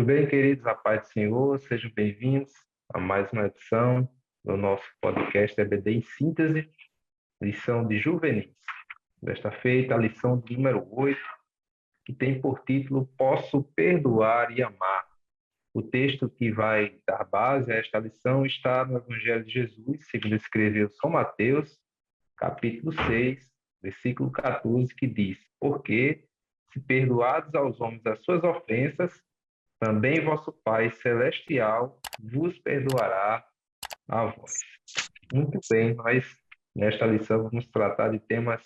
Muito bem, queridos, a paz do Senhor, sejam bem-vindos a mais uma edição do nosso podcast EBD em Síntese, lição de juvenis. Desta feita, a lição número 8, que tem por título Posso Perdoar e Amar. O texto que vai dar base a esta lição está no Evangelho de Jesus, segundo escreveu São Mateus, capítulo 6, versículo 14, que diz: Porque, se perdoados aos homens as suas ofensas, também vosso Pai Celestial vos perdoará a vós. Muito bem, nós nesta lição vamos tratar de temas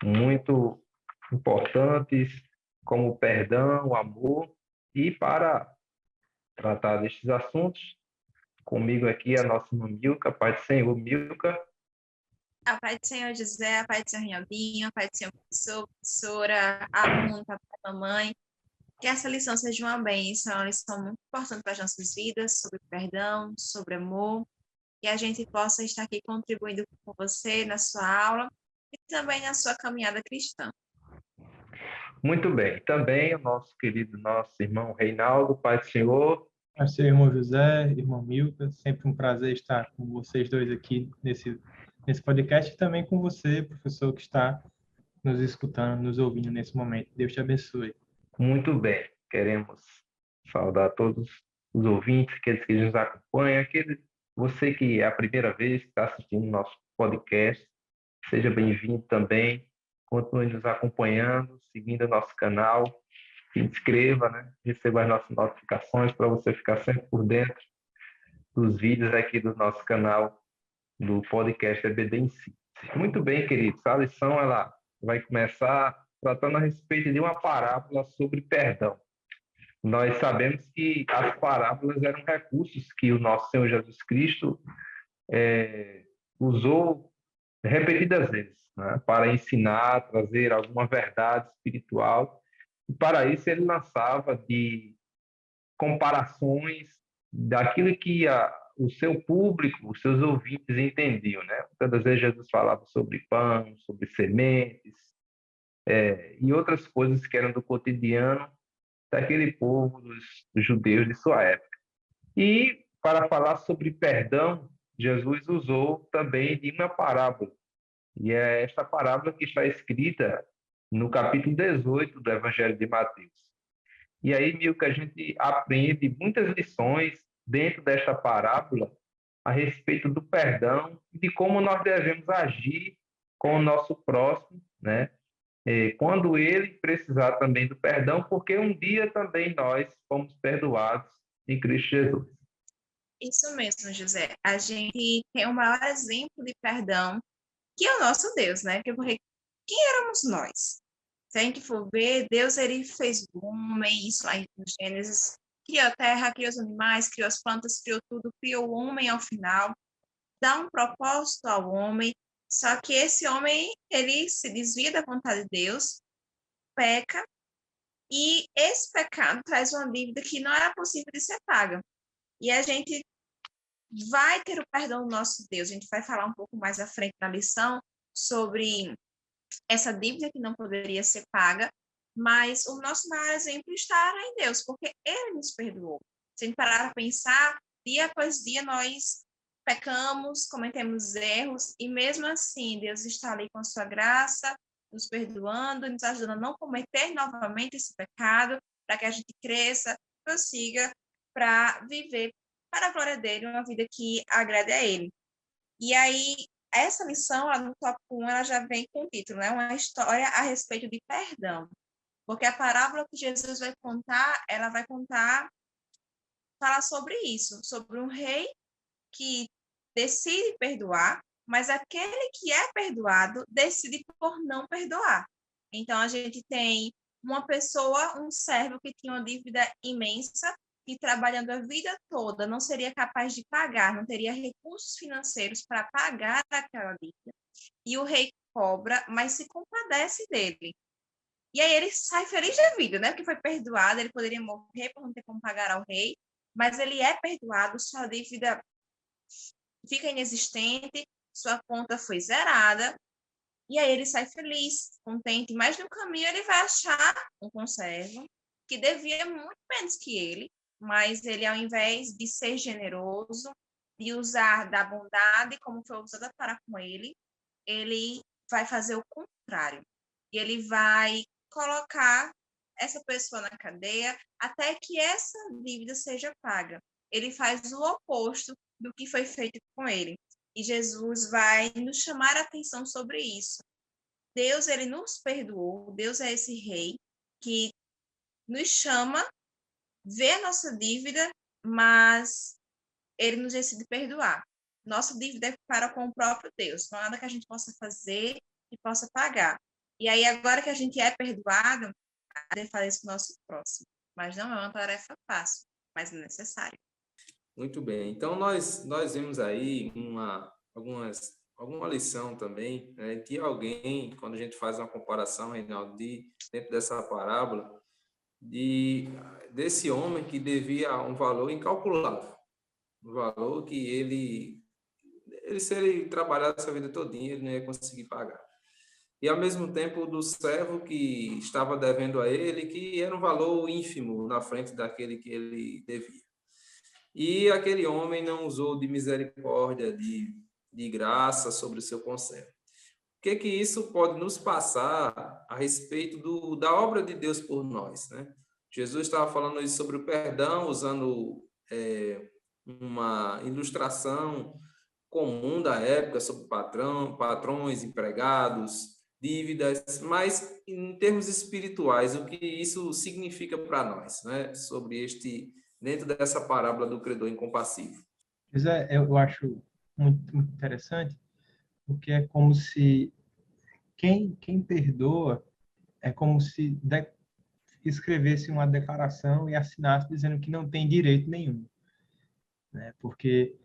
muito importantes, como o perdão, o amor, e para tratar destes assuntos, comigo aqui a nossa irmã Milka, Pai do Senhor, Milka. A paz do Senhor José, a paz do Senhor Rinaldinho, a paz do Senhor professor, professora, aluno, papai, mamãe. Que essa lição seja uma bênção, uma lição muito importante para as nossas vidas, sobre perdão, sobre amor, e a gente possa estar aqui contribuindo com você na sua aula e também na sua caminhada cristã. Muito bem. Também o nosso irmão Reinaldo, Pai do Senhor. Seu irmão José, irmão Milka, sempre um prazer estar com vocês dois aqui nesse podcast e também com você, professor, que está nos escutando, nos ouvindo nesse momento. Deus te abençoe. Muito bem. Queremos saudar todos os ouvintes, aqueles que nos acompanham, você que é a primeira vez que está assistindo nosso podcast, seja bem-vindo também. Continue nos acompanhando, seguindo o nosso canal, se inscreva, né? Receba as nossas notificações para você ficar sempre por dentro dos vídeos aqui do nosso canal do podcast EBD em si. Muito bem, queridos. A lição ela vai começar tratando a respeito de uma parábola sobre perdão. Nós sabemos que as parábolas eram recursos que o nosso Senhor Jesus Cristo usou repetidas vezes, né, para ensinar, trazer alguma verdade espiritual. E para isso ele lançava de comparações daquilo que o seu público, os seus ouvintes entendiam, né? Muitas vezes Jesus falava sobre pão, sobre sementes, e outras coisas que eram do cotidiano daquele povo, dos judeus de sua época. E para falar sobre perdão, Jesus usou também de uma parábola. E é esta parábola que está escrita no capítulo 18 do Evangelho de Mateus. E aí, Milka, a gente aprende muitas lições dentro desta parábola a respeito do perdão e de como nós devemos agir com o nosso próximo, né? Quando ele precisar também do perdão, porque um dia também nós fomos perdoados em Cristo Jesus. Isso mesmo, José. A gente tem o maior exemplo de perdão, que é o nosso Deus, né? Porque quem éramos nós? Se a gente for ver, Deus ele fez o homem, isso lá em Gênesis, criou a terra, criou os animais, criou as plantas, criou tudo, criou o homem ao final, dá um propósito ao homem, só que esse homem, ele se desvia da vontade de Deus, peca, e esse pecado traz uma dívida que não era possível de ser paga. E a gente vai ter o perdão do nosso Deus. A gente vai falar um pouco mais à frente na lição sobre essa dívida que não poderia ser paga, mas o nosso maior exemplo está em Deus, porque Ele nos perdoou. Se a gente parar para pensar, dia após dia nós pecamos, cometemos erros, e mesmo assim Deus está ali com a sua graça, nos perdoando, nos ajudando a não cometer novamente esse pecado, para que a gente cresça, prossiga para viver para a glória dele, uma vida que agrade a ele. E aí, essa lição, no tópico 1, ela já vem com o título, né? Uma história a respeito de perdão. Porque a parábola que Jesus vai contar, ela vai falar sobre isso, sobre um rei que decide perdoar, mas aquele que é perdoado decide por não perdoar. Então, a gente tem uma pessoa, um servo que tinha uma dívida imensa e trabalhando a vida toda não seria capaz de pagar, não teria recursos financeiros para pagar aquela dívida. E o rei cobra, mas se compadece dele. E aí ele sai feliz da vida, né? Porque foi perdoado, ele poderia morrer por não ter como pagar ao rei, mas ele é perdoado, sua dívida fica inexistente, sua conta foi zerada, e aí ele sai feliz, contente, mas no caminho ele vai achar um conservo que devia muito menos que ele, mas ele, ao invés de ser generoso, de usar da bondade como foi usada para com ele vai fazer o contrário. E ele vai colocar essa pessoa na cadeia até que essa dívida seja paga. Ele faz o oposto do que foi feito com ele. E Jesus vai nos chamar a atenção sobre isso. Deus, ele nos perdoou. Deus é esse rei que nos chama, vê a nossa dívida, mas ele nos decide perdoar. Nossa dívida é para com o próprio Deus. Não há nada que a gente possa fazer e possa pagar. E aí, agora que a gente é perdoado, a gente faz isso com o nosso próximo. Mas não é uma tarefa fácil, mas é necessária. Muito bem. Então, nós vimos aí alguma lição também, né, de alguém, quando a gente faz uma comparação, Reinaldo, dentro dessa parábola, desse homem que devia um valor incalculável. Um valor que se ele trabalhasse a vida todinha, ele não ia conseguir pagar. E, ao mesmo tempo, do servo que estava devendo a ele, que era um valor ínfimo na frente daquele que ele devia. E aquele homem não usou de misericórdia, de graça sobre o seu conservo. O que isso pode nos passar a respeito da obra de Deus por nós, né? Jesus estava falando isso sobre o perdão, usando uma ilustração comum da época sobre patrões, empregados, dívidas, mas em termos espirituais, o que isso significa para nós, né? Sobre dentro dessa parábola do credor incompassivo. Eu acho muito, muito interessante, porque é como se quem perdoa é como se escrevesse uma declaração e assinasse dizendo que não tem direito nenhum, né? Porque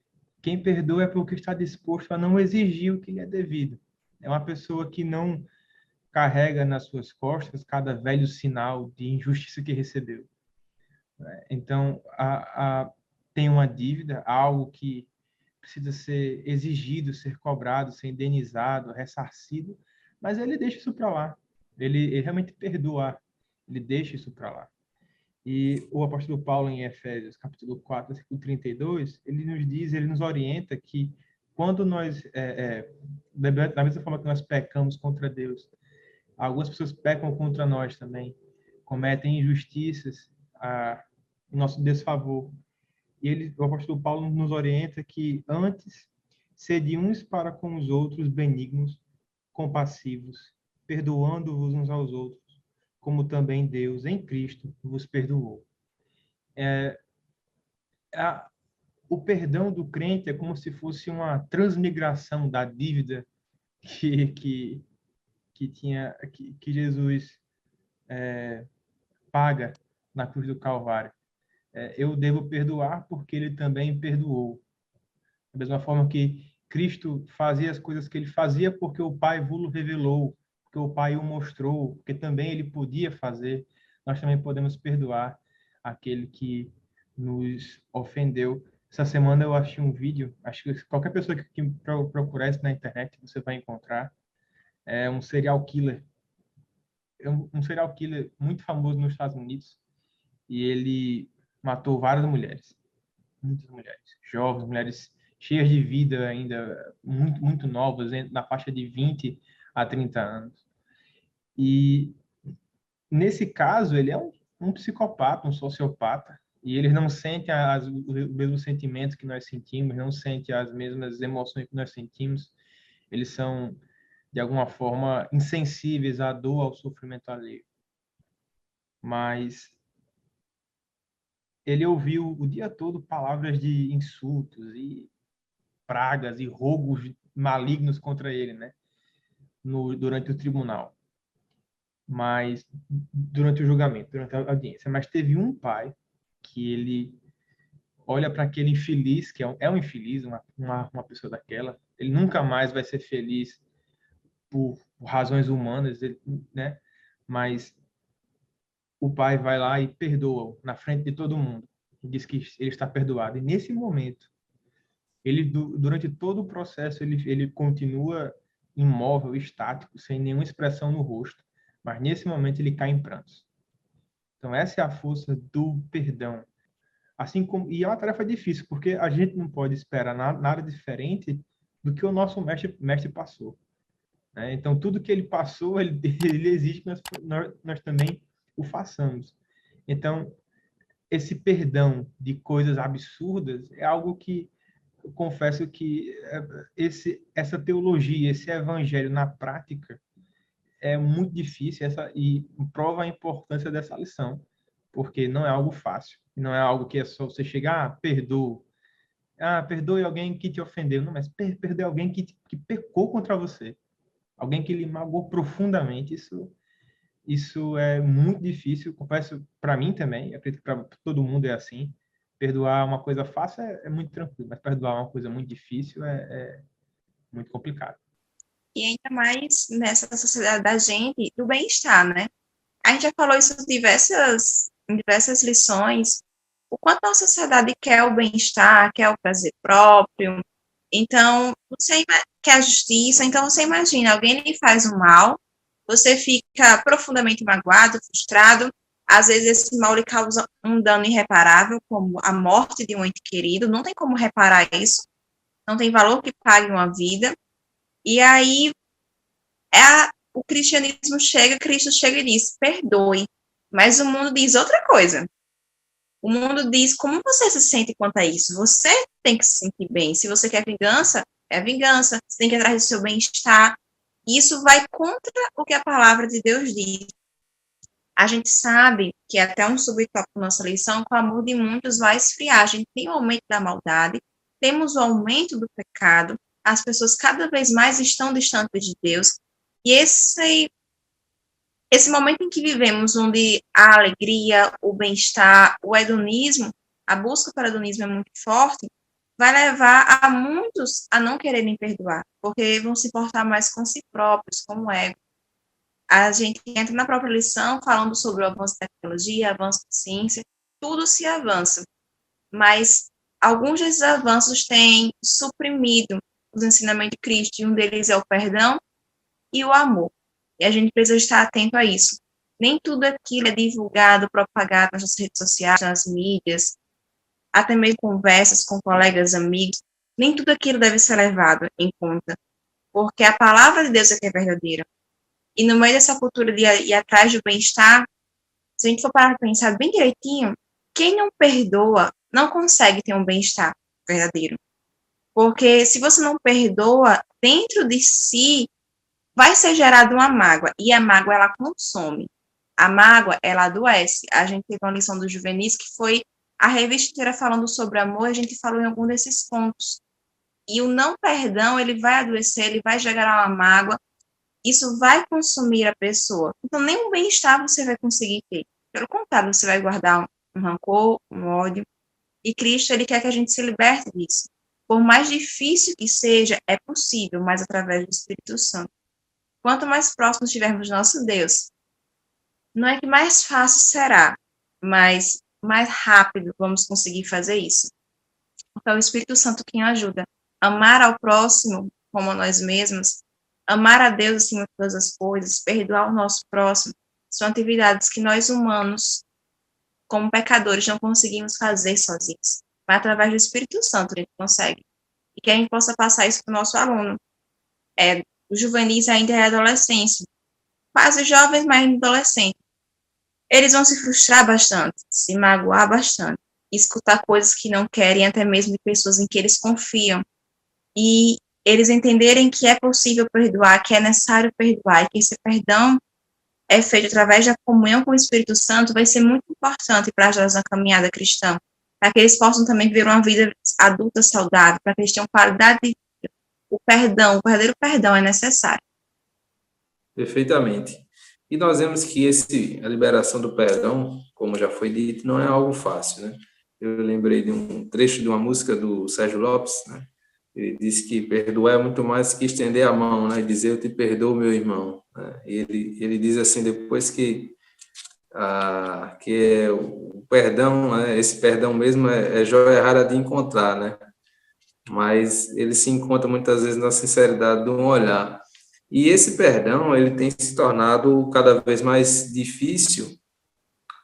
quem perdoa é porque está disposto a não exigir o que lhe é devido. É uma pessoa que não carrega nas suas costas cada velho sinal de injustiça que recebeu. Então, tem uma dívida, algo que precisa ser exigido, ser cobrado, ser indenizado, ressarcido, mas ele deixa isso para lá. Ele realmente perdoa, ele deixa isso para lá. E o apóstolo Paulo, em Efésios, capítulo 4, versículo 32, ele nos orienta que quando nós, da mesma forma que nós pecamos contra Deus, algumas pessoas pecam contra nós também, cometem injustiças em nosso desfavor. E o apóstolo Paulo nos orienta que antes sede uns para com os outros benignos, compassivos, perdoando-vos uns aos outros, como também Deus em Cristo vos perdoou. O perdão do crente é como se fosse uma transmigração da dívida que Jesus paga na cruz do Calvário. Eu devo perdoar porque ele também perdoou. Da mesma forma que Cristo fazia as coisas que ele fazia porque o Pai vos revelou, porque o Pai o mostrou, porque também ele podia fazer, nós também podemos perdoar aquele que nos ofendeu. Essa semana eu achei um vídeo, acho que qualquer pessoa que procurar isso na internet, você vai encontrar, é um serial killer. É um serial killer muito famoso nos Estados Unidos, e ele matou várias mulheres, muitas mulheres, jovens, mulheres cheias de vida ainda, muito, muito novas, na faixa de 20 a 30 anos. E, nesse caso, ele é um psicopata, um sociopata, e eles não sentem os mesmos sentimentos que nós sentimos, não sentem as mesmas emoções que nós sentimos. Eles são, de alguma forma, insensíveis à dor, ao sofrimento alheio. Mas ele ouviu o dia todo palavras de insultos e pragas e rogos malignos contra ele, né? Durante o tribunal. Mas durante o julgamento, durante a audiência. Mas teve um pai que ele olha para aquele infeliz, que é um infeliz, uma pessoa daquela, ele nunca mais vai ser feliz por razões humanas, né? Mas o pai vai lá e perdoa-o na frente de todo mundo. E diz que ele está perdoado. E nesse momento, durante todo o processo, ele continua imóvel, estático, sem nenhuma expressão no rosto. Mas nesse momento ele cai em prantos. Então, essa é a força do perdão. Assim como, e é uma tarefa difícil, porque a gente não pode esperar nada diferente do que o nosso mestre passou. Né? Então, tudo que ele passou, ele exige que nós também o façamos. Então, esse perdão de coisas absurdas é algo que eu confesso que essa teologia, esse evangelho na prática é muito difícil e prova a importância dessa lição, porque não é algo fácil, não é algo que é só você chegar, perdoe alguém que te ofendeu, não, mas perdoe alguém que pecou contra você, alguém que lhe magoou profundamente, isso é muito difícil, confesso, para mim também, acredito que para todo mundo é assim. Perdoar uma coisa fácil é muito tranquilo, mas perdoar uma coisa muito difícil é muito complicado. E ainda mais nessa sociedade da gente, do bem-estar, né? A gente já falou isso em diversas lições, o quanto a sociedade quer o bem-estar, quer o prazer próprio. Então, você quer a justiça, então você imagina, alguém lhe faz um mal, você fica profundamente magoado, frustrado, às vezes esse mal lhe causa um dano irreparável, como a morte de um ente querido, não tem como reparar isso, não tem valor que pague uma vida, e aí o cristianismo chega, Cristo chega e diz, perdoe, mas o mundo diz outra coisa. O mundo diz como você se sente quanto a isso. Você tem que se sentir bem. Se você quer vingança, é vingança. Você tem que ir atrás do seu bem-estar. Isso vai contra o que a palavra de Deus diz. A gente sabe que até um subtópico da nossa lição, que o amor de muitos vai esfriar. A gente tem o aumento da maldade, temos o aumento do pecado, as pessoas cada vez mais estão distantes de Deus. E esse momento em que vivemos, onde a alegria, o bem-estar, o hedonismo, a busca pelo hedonismo é muito forte, vai levar a muitos a não quererem perdoar, porque vão se portar mais com si próprios, com o ego. A gente entra na própria lição falando sobre o avanço da tecnologia, avanço da ciência, tudo se avança, mas alguns desses avanços têm suprimido os ensinamentos de Cristo, e um deles é o perdão e o amor. E a gente precisa estar atento a isso. Nem tudo aquilo é divulgado, propagado nas redes sociais, nas mídias, até mesmo conversas com colegas, amigos. Nem tudo aquilo deve ser levado em conta, porque a palavra de Deus é que é verdadeira. E no meio dessa cultura de ir atrás do bem-estar, se a gente for parar para pensar bem direitinho, quem não perdoa não consegue ter um bem-estar verdadeiro. Porque se você não perdoa, dentro de si vai ser gerada uma mágoa, e a mágoa, ela consome. A mágoa, ela adoece. A gente teve uma lição do Juvenis, que foi a revista inteira falando sobre amor, a gente falou em algum desses pontos. E o não perdão, ele vai adoecer, ele vai gerar uma mágoa, isso vai consumir a pessoa. Então, nem um bem-estar você vai conseguir ter. Pelo contrário, você vai guardar um rancor, um ódio. E Cristo, ele quer que a gente se liberte disso. Por mais difícil que seja, é possível, mas através do Espírito Santo. Quanto mais próximo estivermos de nosso Deus, não é que mais fácil será, mas mais rápido vamos conseguir fazer isso. Então, o Espírito Santo quem ajuda. Amar ao próximo como a nós mesmos, amar a Deus acima de todas as coisas, perdoar o nosso próximo, são atividades que nós humanos, como pecadores, não conseguimos fazer sozinhos. Mas através do Espírito Santo a gente consegue. E que a gente possa passar isso para o nosso aluno. Os juvenis ainda é adolescência, quase jovens, mas adolescentes. Eles vão se frustrar bastante, se magoar bastante, escutar coisas que não querem, até mesmo de pessoas em que eles confiam. E eles entenderem que é possível perdoar, que é necessário perdoar, e que esse perdão é feito através da comunhão com o Espírito Santo, vai ser muito importante para ajudar na caminhada cristã, para que eles possam também viver uma vida adulta saudável, para que eles tenham qualidade de vida. O verdadeiro perdão é necessário. Perfeitamente. E nós vemos que a liberação do perdão, como já foi dito, não é algo fácil, né? Eu lembrei de um trecho de uma música do Sérgio Lopes, né? Ele disse que perdoar é muito mais que estender a mão, né? E dizer eu te perdoo, meu irmão. Né? Ele diz assim, depois que o perdão, né? Esse perdão mesmo é joia rara de encontrar, né? Mas ele se encontra muitas vezes na sinceridade de um olhar. E esse perdão, ele tem se tornado cada vez mais difícil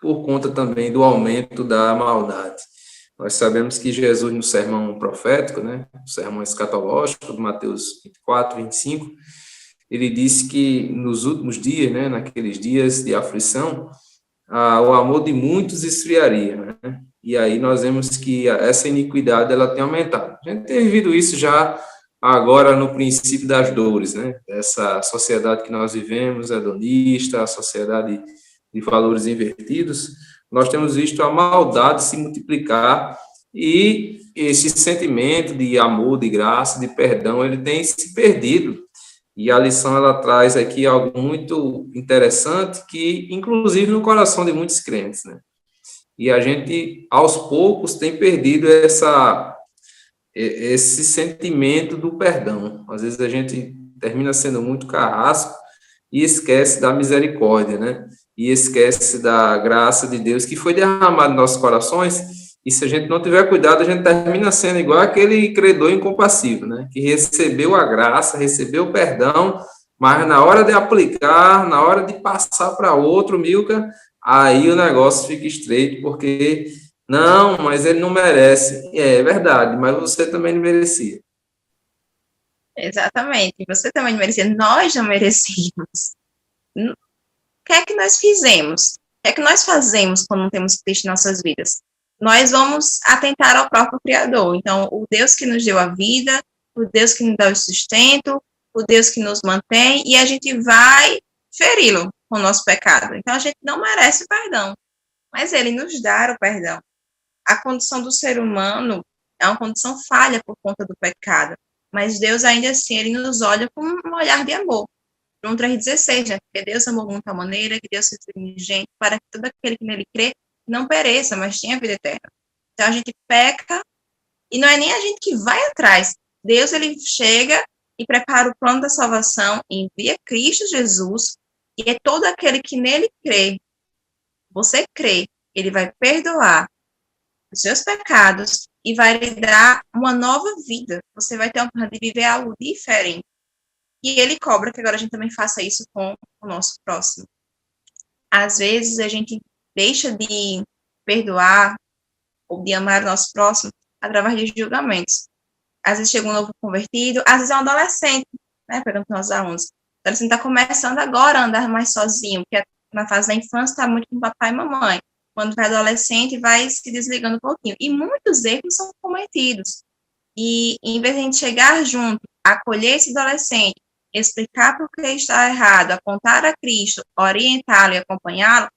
por conta também do aumento da maldade. Nós sabemos que Jesus, no sermão profético, né, o sermão escatológico, de Mateus 24, 25, ele disse que nos últimos dias, né, naqueles dias de aflição, o amor de muitos esfriaria, né? E aí nós vemos que essa iniquidade ela tem aumentado. A gente tem vivido isso já agora no princípio das dores, né? Essa sociedade que nós vivemos, hedonista, a sociedade de valores invertidos, nós temos visto a maldade se multiplicar e esse sentimento de amor, de graça, de perdão, ele tem se perdido. E a lição, ela traz aqui algo muito interessante, que, inclusive, no coração de muitos crentes, né? E a gente, aos poucos, tem perdido esse sentimento do perdão. Às vezes a gente termina sendo muito carrasco e esquece da misericórdia, né? E esquece da graça de Deus que foi derramada em nossos corações. E se a gente não tiver cuidado, a gente termina sendo igual aquele credor incompassível, né? Que recebeu a graça, recebeu o perdão, mas na hora de aplicar, na hora de passar para outro, Milka, aí o negócio fica estreito, porque, não, mas ele não merece. É verdade, mas você também não merecia. Exatamente, você também não merecia, nós não merecíamos. O que é que nós fizemos? O que é que nós fazemos quando não temos Cristo em nossas vidas? Nós vamos atentar ao próprio Criador. Então, o Deus que nos deu a vida, o Deus que nos dá o sustento, o Deus que nos mantém, e a gente vai feri-lo com o nosso pecado. Então, a gente não merece o perdão, mas ele nos dá o perdão. A condição do ser humano é uma condição falha por conta do pecado, mas Deus, ainda assim, ele nos olha com um olhar de amor. João 3,16, né? Porque Deus amou de tal maneira que Deus se fez unigênito para que todo aquele que nele crê não pereça, mas tenha vida eterna. Então, a gente peca, e não é nem a gente que vai atrás. Deus, ele chega e prepara o plano da salvação, envia Cristo Jesus, e é todo aquele que nele crê. Você crê, ele vai perdoar os seus pecados e vai lhe dar uma nova vida. Você vai ter a oportunidade de viver algo diferente. E ele cobra que agora a gente também faça isso com o nosso próximo. Às vezes, a gente deixa de perdoar ou de amar o nosso próximo através de julgamentos. Às vezes chega um novo convertido, às vezes é um adolescente, né, pegando nós alunos. O adolescente está começando agora a andar mais sozinho, porque na fase da infância está muito com papai e mamãe. Quando vai adolescente, vai se desligando um pouquinho. E muitos erros são cometidos. E em vez de a gente chegar junto, acolher esse adolescente, explicar por que está errado, apontar a Cristo, orientá-lo e acompanhá-lo,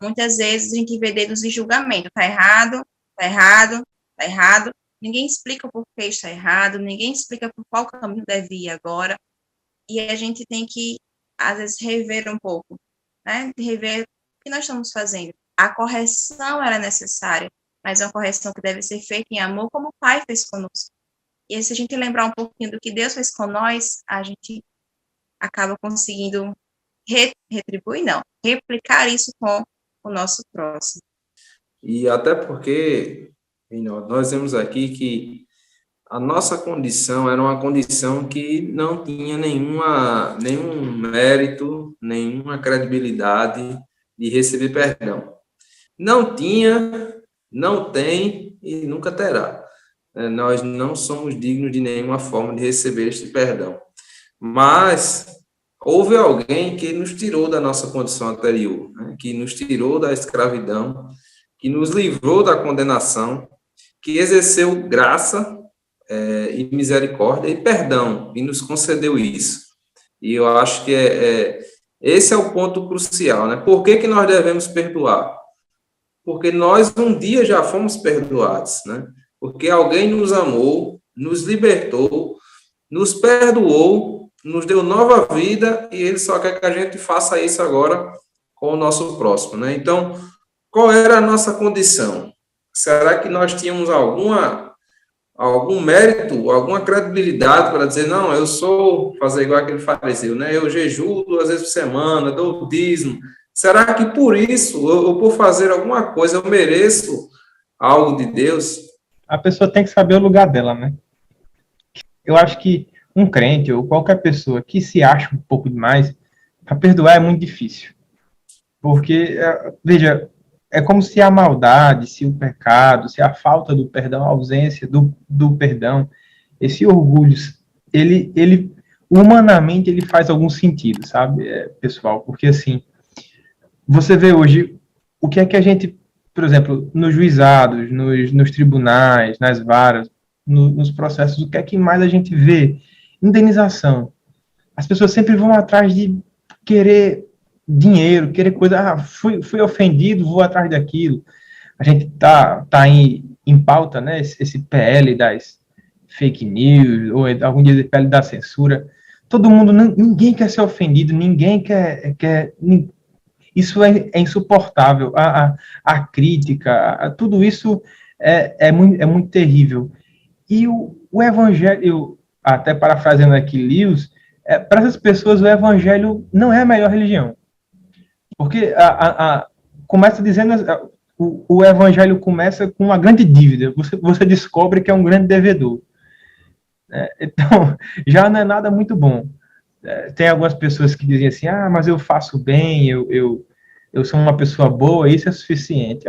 muitas vezes a gente vê dedos de julgamento. Está errado, está errado, está errado. Ninguém explica por que está errado, ninguém explica por qual caminho deve ir agora. E a gente tem que, às vezes, rever um pouco, né? Rever o que nós estamos fazendo. A correção era necessária, mas é uma correção que deve ser feita em amor, como o Pai fez conosco. E se a gente lembrar um pouquinho do que Deus fez com nós, a gente acaba conseguindo retribuir, não, replicar isso com o nosso próximo. E até porque nós vemos aqui que a nossa condição era uma condição que não tinha nenhum mérito, nenhuma credibilidade de receber perdão. Não tinha, não tem e nunca terá. Nós não somos dignos de nenhuma forma de receber este perdão. Mas houve alguém que nos tirou da nossa condição anterior, né? Que nos tirou da escravidão, que nos livrou da condenação, que exerceu graça e misericórdia e perdão, e nos concedeu isso. E eu acho que esse é o ponto crucial, né? Por que nós devemos perdoar? Porque nós um dia já fomos perdoados, né? Porque alguém nos amou, nos libertou, nos perdoou, nos deu nova vida, e ele só quer que a gente faça isso agora com o nosso próximo, né? Então, qual era a nossa condição? Será que nós tínhamos algum mérito, alguma credibilidade para dizer, não, eu sou, fazer igual aquele fariseu, né? Eu jejuo 2 vezes por semana, dou o dízimo. Será que por isso, ou por fazer alguma coisa, eu mereço algo de Deus? A pessoa tem que saber o lugar dela, né? Eu acho que um crente ou qualquer pessoa que se acha um pouco demais, para perdoar é muito difícil. Porque, veja, é como se a maldade, se o pecado, se a falta do perdão, a ausência do perdão, esse orgulho, ele humanamente ele faz algum sentido, sabe, pessoal? Porque assim, você vê hoje o que é que a gente, por exemplo, nos juizados, nos tribunais, nas varas, nos processos, o que é que mais a gente vê? Indenização. As pessoas sempre vão atrás de querer dinheiro, querer coisa, fui ofendido, vou atrás daquilo. A gente tá em pauta, né, esse PL das fake news, ou algum dia PL da censura. Todo mundo, ninguém quer ser ofendido, ninguém quer isso é insuportável. A crítica, tudo isso é muito terrível. E o evangelho, até parafraseando aqui Lewis, para essas pessoas o evangelho não é a melhor religião. Porque começa dizendo, o evangelho começa com uma grande dívida. Você descobre que é um grande devedor. Então, já não é nada muito bom. Tem algumas pessoas que dizem assim, mas eu faço bem, eu sou uma pessoa boa, isso é suficiente.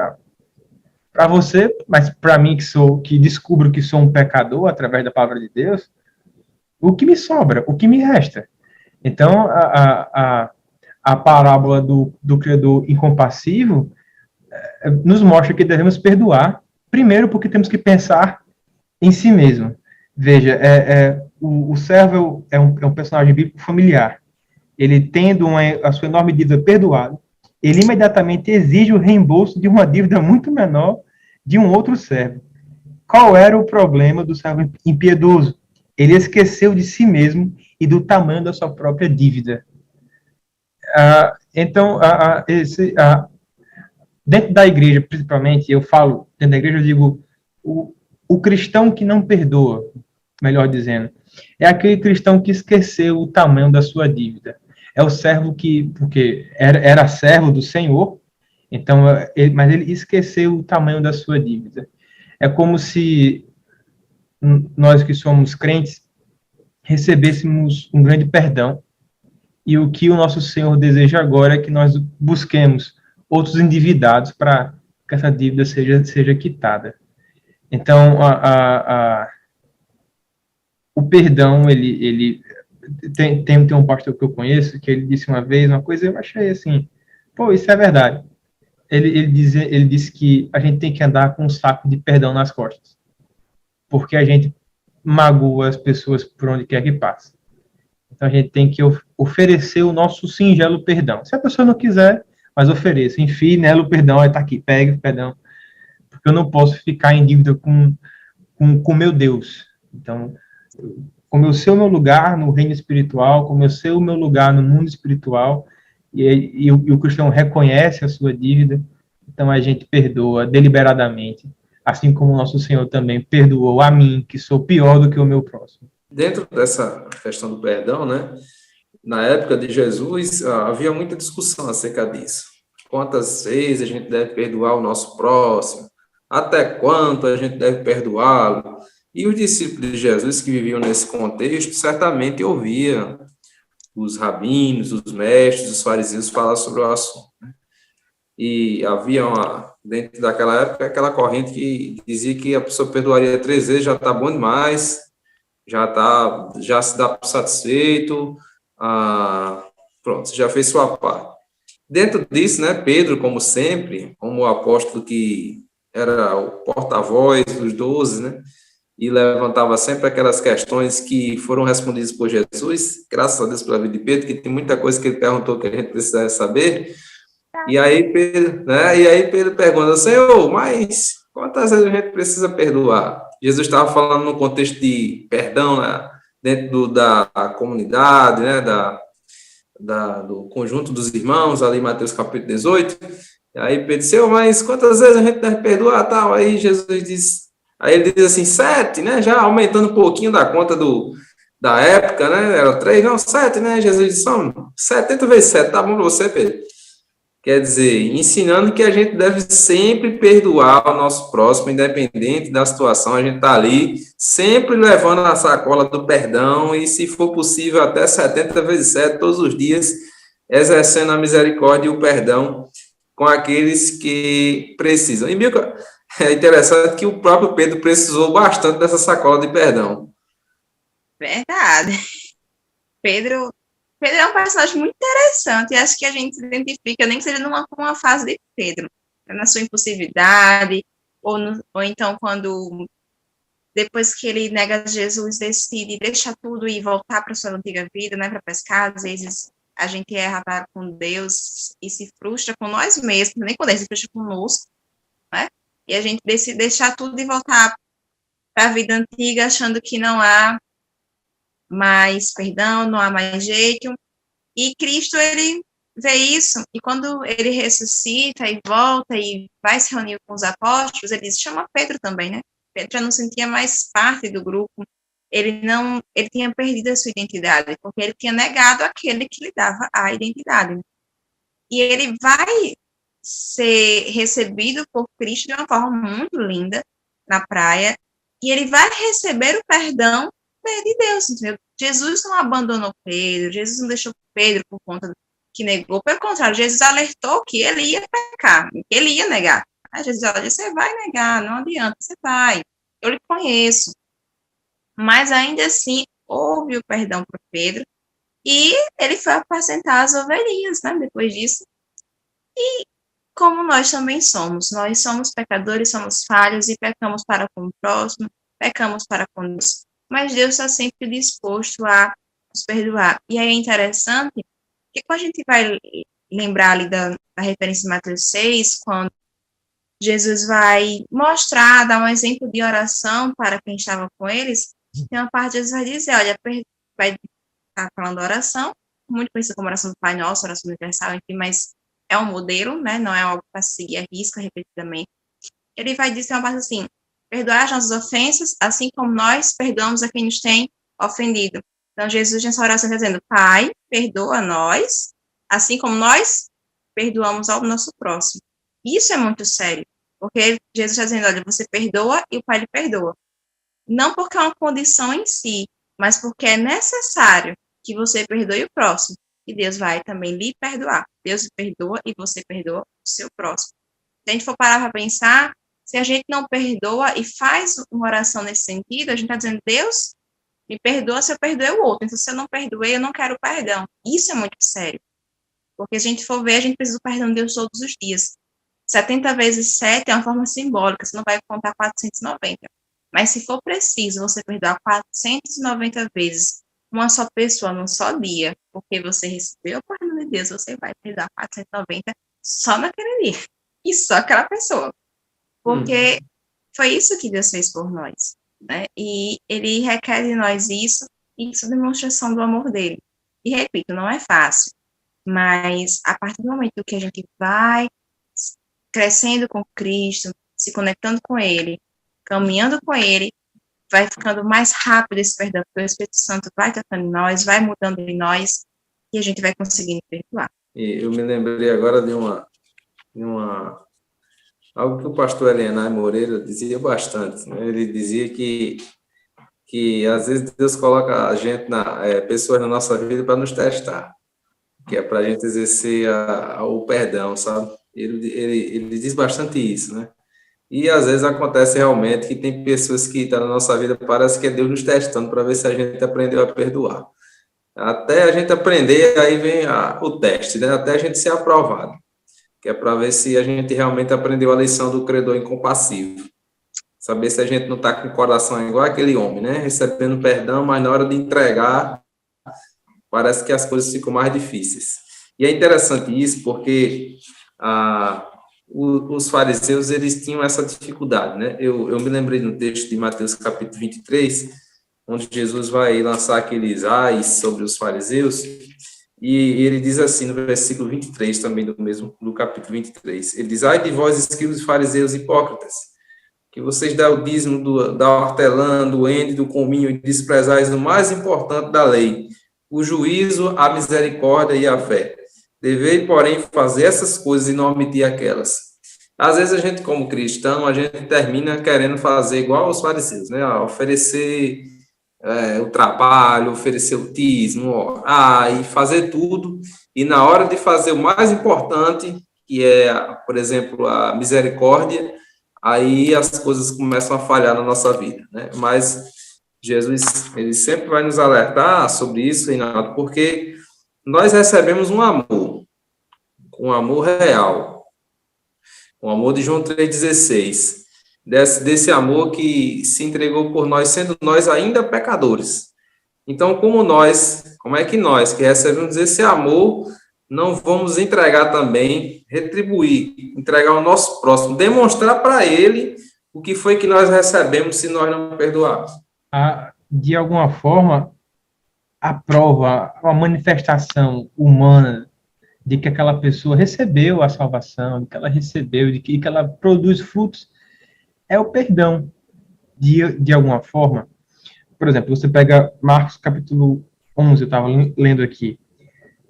Para você, mas para mim que descubro que sou um pecador através da palavra de Deus, o que me sobra, o que me resta? Então, a parábola do credor incompassivo nos mostra que devemos perdoar, primeiro porque temos que pensar em si mesmo. Veja, o servo é um personagem bíblico familiar. Ele, tendo a sua enorme dívida perdoada, ele imediatamente exige o reembolso de uma dívida muito menor de um outro servo. Qual era o problema do servo impiedoso? Ele esqueceu de si mesmo e do tamanho da sua própria dívida. Então, dentro da igreja, principalmente, eu falo, dentro da igreja eu digo, o cristão que não perdoa, melhor dizendo, é aquele cristão que esqueceu o tamanho da sua dívida. É o servo porque era servo do Senhor, então, mas ele esqueceu o tamanho da sua dívida. É como se nós que somos crentes recebêssemos um grande perdão, e o que o nosso Senhor deseja agora é que nós busquemos outros endividados para que essa dívida seja quitada. Então, o perdão, ele tem um pastor que eu conheço, que ele disse uma vez uma coisa, eu achei assim, isso é verdade. Ele disse que a gente tem que andar com um saco de perdão nas costas, porque a gente magoa as pessoas por onde quer que passe. Então, a gente tem que oferecer o nosso singelo perdão. Se a pessoa não quiser, mas ofereça. Enfim, nela o perdão, está aqui, pegue o perdão. Porque eu não posso ficar em dívida com meu Deus. Então, como eu sei o meu lugar no reino espiritual, como eu sei o meu lugar no mundo espiritual, e o cristão reconhece a sua dívida, então a gente perdoa deliberadamente, assim como o nosso Senhor também perdoou a mim, que sou pior do que o meu próximo. Dentro dessa questão do perdão, né, na época de Jesus, havia muita discussão acerca disso. Quantas vezes a gente deve perdoar o nosso próximo? Até quanto a gente deve perdoá-lo? E os discípulos de Jesus que viviam nesse contexto certamente ouviam os rabinos, os mestres, os fariseus falar sobre o assunto. E havia, dentro daquela época, aquela corrente que dizia que a pessoa perdoaria 3 vezes, já está bom demais, já se dá por satisfeito, pronto, já fez sua parte. Dentro disso, né, Pedro, como sempre, como o apóstolo que era o porta-voz dos 12, né, e levantava sempre aquelas questões que foram respondidas por Jesus, graças a Deus pela vida de Pedro, que tem muita coisa que ele perguntou que a gente precisa saber. E aí Pedro pergunta, Senhor, mas quantas vezes a gente precisa perdoar? Jesus estava falando no contexto de perdão, né, dentro da comunidade, né, do conjunto dos irmãos, ali em Mateus capítulo 18. E aí Pedro disse, Senhor, mas quantas vezes a gente deve perdoar? Tal? Aí Jesus diz, aí ele diz assim, 7, né, já aumentando um pouquinho da conta da época, né, era 3, não, 7, né, Jesus disse, 70 vezes 7, tá bom para você, Pedro? Quer dizer, ensinando que a gente deve sempre perdoar o nosso próximo, independente da situação, a gente está ali, sempre levando a sacola do perdão e, se for possível, até 70 vezes 7, todos os dias, exercendo a misericórdia e o perdão com aqueles que precisam. E Milka, é interessante que o próprio Pedro precisou bastante dessa sacola de perdão. Verdade. Pedro, Pedro é um personagem muito interessante e acho que a gente se identifica, nem que seja numa fase de Pedro, na sua impulsividade, ou então quando, depois que ele nega Jesus, decide deixar tudo e voltar para sua antiga vida, né, para pescar. Às vezes a gente erra com Deus e se frustra com nós mesmos, nem quando ele se frustra conosco, né? E a gente decide deixar tudo e voltar para a vida antiga, achando que não há mais perdão, não há mais jeito. E Cristo, ele vê isso, e quando ele ressuscita e volta e vai se reunir com os apóstolos, ele chama Pedro também, né? Pedro já não sentia mais parte do grupo, ele tinha perdido a sua identidade, porque ele tinha negado aquele que lhe dava a identidade. E ele vai ser recebido por Cristo de uma forma muito linda na praia, e ele vai receber o perdão de Deus, entendeu? Jesus não abandonou Pedro, Jesus não deixou Pedro por conta que negou, pelo contrário, Jesus alertou que ele ia pecar, que ele ia negar. Aí Jesus disse, você vai negar, não adianta, você vai, eu lhe conheço. Mas ainda assim, houve o perdão para Pedro, e ele foi apacentar as ovelhinhas, né, depois disso. E como nós também somos pecadores, somos falhos e pecamos para com o próximo, pecamos para com Deus. Mas Deus está sempre disposto a nos perdoar. E aí é interessante que quando a gente vai lembrar ali da referência de Mateus 6, quando Jesus vai mostrar, dar um exemplo de oração para quem estava com eles, tem uma parte que Jesus vai dizer, olha, vai estar falando da oração, muito conhecida como oração do Pai Nosso, oração universal, enfim, mas é um modelo, né? Não é algo para seguir a risca repetidamente. Ele vai dizer uma parte assim, perdoar as nossas ofensas, assim como nós perdoamos a quem nos tem ofendido. Então, Jesus, nessa oração, está dizendo, Pai, perdoa nós, assim como nós perdoamos ao nosso próximo. Isso é muito sério, porque Jesus está dizendo, olha, você perdoa e o Pai lhe perdoa. Não porque é uma condição em si, mas porque é necessário que você perdoe o próximo, e Deus vai também lhe perdoar. Deus lhe perdoa e você perdoa o seu próximo. Se a gente for parar para pensar, se a gente não perdoa e faz uma oração nesse sentido, a gente está dizendo, Deus, me perdoa se eu perdoei o outro. Então, se eu não perdoei, eu não quero perdão. Isso é muito sério. Porque se a gente for ver, a gente precisa do perdão de Deus todos os dias. 70 vezes 7 é uma forma simbólica, você não vai contar 490. Mas se for preciso você perdoar 490 vezes uma só pessoa num só dia, porque você recebeu o perdão de Deus, você vai perdoar 490 só naquele dia. E só aquela pessoa. Porque foi isso que Deus fez por nós, né? E ele requer de nós isso, e isso é demonstração do amor dele. E repito, não é fácil, mas a partir do momento que a gente vai crescendo com Cristo, se conectando com ele, caminhando com ele, vai ficando mais rápido esse perdão, porque o Espírito Santo vai tocando em nós, vai mudando em nós, e a gente vai conseguindo perdoar. E eu me lembrei agora de algo que o pastor Elianai Moreira dizia bastante, né? Ele dizia que às vezes Deus coloca a gente, pessoas na nossa vida para nos testar, que é para a gente exercer o perdão, sabe? Ele diz bastante isso, né? E às vezes acontece realmente que tem pessoas que estão na nossa vida, parece que é Deus nos testando para ver se a gente aprendeu a perdoar. Até a gente aprender, aí vem o teste, né? Até a gente ser aprovado, que é para ver se a gente realmente aprendeu a lição do credor incompassivo. Saber se a gente não está com o coração igual aquele homem, né? Recebendo perdão, mas na hora de entregar, parece que as coisas ficam mais difíceis. E é interessante isso, porque os fariseus, eles tinham essa dificuldade, né? Eu me lembrei no texto de Mateus capítulo 23, onde Jesus vai lançar aqueles ais sobre os fariseus, e ele diz assim no versículo 23 também do capítulo 23, ele diz, ai de vós, escribas, fariseus hipócritas, que vocês dão o dízimo da hortelã, do ende, do cominho, e desprezais o mais importante da lei, o juízo, a misericórdia e a fé. Devei, porém, fazer essas coisas e não omitir aquelas. Às vezes a gente, como cristão, a gente termina querendo fazer igual aos fariseus, né? Oferecer o trabalho, oferecer o dízimo, orar e fazer tudo. E na hora de fazer o mais importante, que é, por exemplo, a misericórdia, aí as coisas começam a falhar na nossa vida, né? Mas Jesus, ele sempre vai nos alertar sobre isso, Reinaldo, porque nós recebemos um amor real, o amor de João 3,16, desse amor que se entregou por nós, sendo nós ainda pecadores. Então, como é que nós, que recebemos esse amor, não vamos entregar também, retribuir, entregar ao nosso próximo, demonstrar para ele o que foi que nós recebemos se nós não perdoarmos? De alguma forma, a prova, a manifestação humana de que aquela pessoa recebeu a salvação, de que ela recebeu, de que ela produz frutos, é o perdão, de alguma forma. Por exemplo, você pega Marcos capítulo 11, eu estava lendo aqui,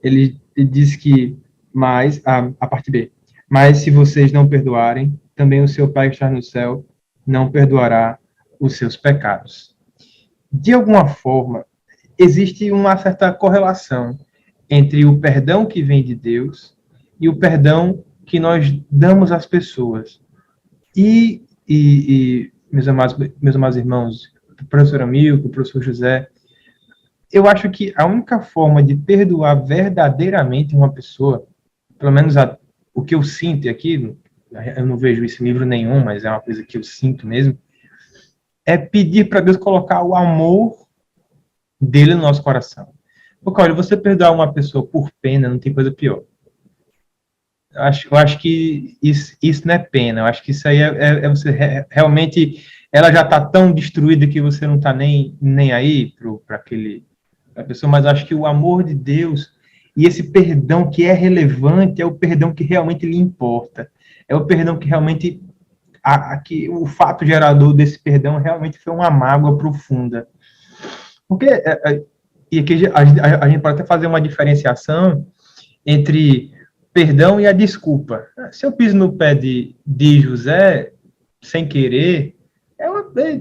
ele diz que, a parte B, mas se vocês não perdoarem, também o seu Pai que está no céu não perdoará os seus pecados. De alguma forma, existe uma certa correlação entre o perdão que vem de Deus e o perdão que nós damos às pessoas. E meus amados irmãos, professor Amilco, professor José, eu acho que a única forma de perdoar verdadeiramente uma pessoa, pelo menos o que eu sinto aqui, eu não vejo isso em livro nenhum, mas é uma coisa que eu sinto mesmo, é pedir para Deus colocar o amor dele no nosso coração. Porque, olha, você perdoar uma pessoa por pena não tem coisa pior. Eu acho que isso não é pena. Eu acho que isso aí é você realmente... Ela já está tão destruída que você não está nem aí para a pessoa, mas eu acho que o amor de Deus e esse perdão que é relevante é o perdão que realmente lhe importa. É o perdão que realmente... que o fato gerador desse perdão realmente foi uma mágoa profunda. Porque... E aqui a gente pode até fazer uma diferenciação entre perdão e a desculpa. Se eu piso no pé de José, sem querer,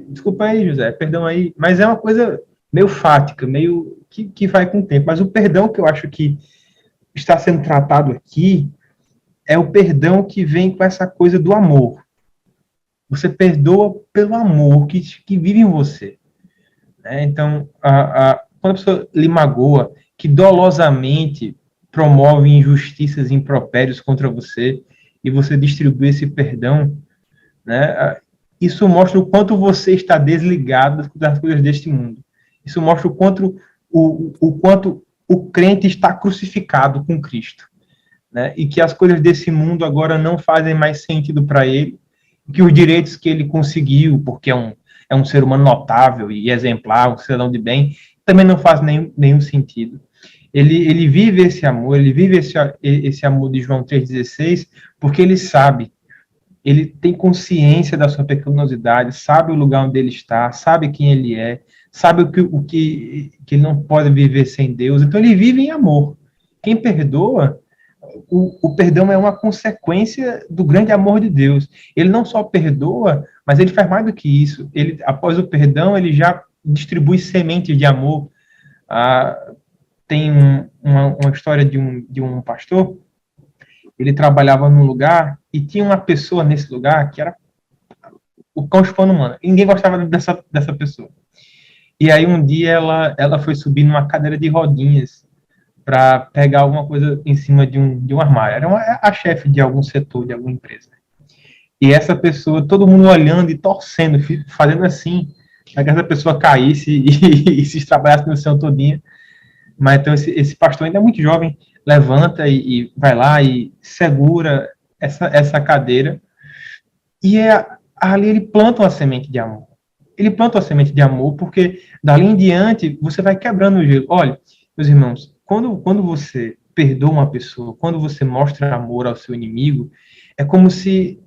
desculpa aí, José, perdão aí, mas é uma coisa meio fática, meio que vai com o tempo. Mas o perdão que eu acho que está sendo tratado aqui é o perdão que vem com essa coisa do amor. Você perdoa pelo amor que vive em você. Então, quando a pessoa lhe magoa, que dolosamente promove injustiças e impropérios contra você, e você distribui esse perdão, né? Isso mostra o quanto você está desligado das coisas deste mundo. Isso mostra o quanto o crente está crucificado com Cristo, né? E que as coisas desse mundo agora não fazem mais sentido para ele, que os direitos que ele conseguiu, porque é um ser humano notável e exemplar, um cidadão de bem, também não faz nenhum sentido. Ele vive esse amor, ele vive esse amor de João 3,16, porque ele sabe, ele tem consciência da sua pecaminosidade, sabe o lugar onde ele está, sabe quem ele é, sabe o que ele não pode viver sem Deus, então ele vive em amor. Quem perdoa, o perdão é uma consequência do grande amor de Deus. Ele não só perdoa, mas ele faz mais do que isso. Ele, após o perdão, ele já distribui sementes de amor. Tem uma história de um pastor. Ele trabalhava num lugar e tinha uma pessoa nesse lugar que era o cão chupando humano. Ninguém gostava dessa pessoa. E aí um dia ela foi subir numa cadeira de rodinhas para pegar alguma coisa em cima de um armário. Era a chefe de algum setor, de alguma empresa. E essa pessoa, todo mundo olhando e torcendo, fazendo assim, para que essa pessoa caísse e se trabalhasse no céu todinha. Mas então esse pastor ainda é muito jovem, levanta e vai lá e segura essa cadeira. E ali ele planta uma semente de amor. Ele planta uma semente de amor porque dali em diante você vai quebrando o gelo. Olha, meus irmãos, quando você perdoa uma pessoa, quando você mostra amor ao seu inimigo, é como se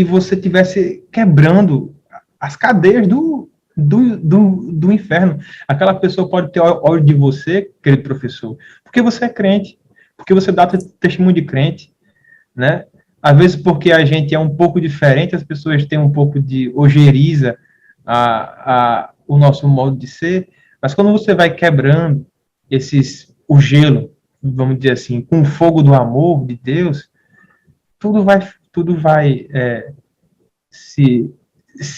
você estivesse quebrando as cadeias do inferno. Aquela pessoa pode ter ódio de você, querido professor, porque você é crente, porque você dá testemunho de crente, né? Às vezes porque a gente é um pouco diferente, as pessoas têm um pouco de ojeriza o nosso modo de ser, mas quando você vai quebrando o gelo, vamos dizer assim, com o fogo do amor de Deus, tudo vai se